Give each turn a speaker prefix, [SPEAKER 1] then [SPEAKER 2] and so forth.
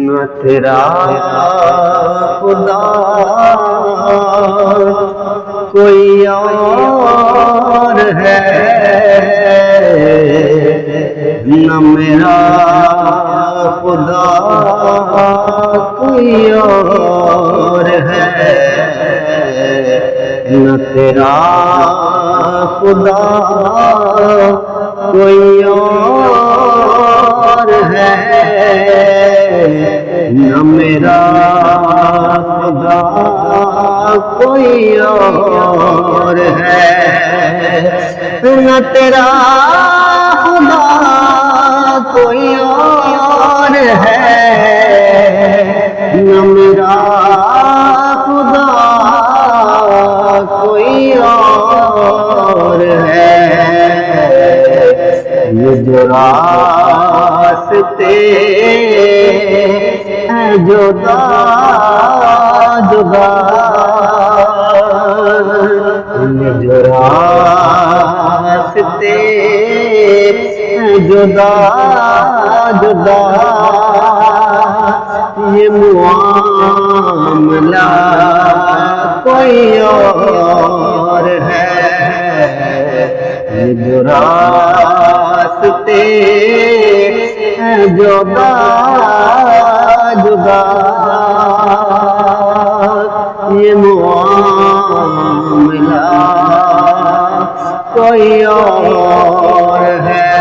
[SPEAKER 1] نہ تیرا خدا کوئی اور ہے، نہ میرا خدا کوئی اور ہے، نہ تیرا خدا کوئی اور ہے، نہ میرا خدا کوئی اور ہے، نہ تیرا خدا کوئی اور ہے، نہ میرا خدا کوئی اور ہے۔ یہ جو راستے ہیں جدا جدا، یہ جو راستے ہیں جدا جدا، یہ معاملہ کوئی اور ہے، یہ جو راستے ہیں جدا جدا، یہ معاملہ کوئی اور ہے۔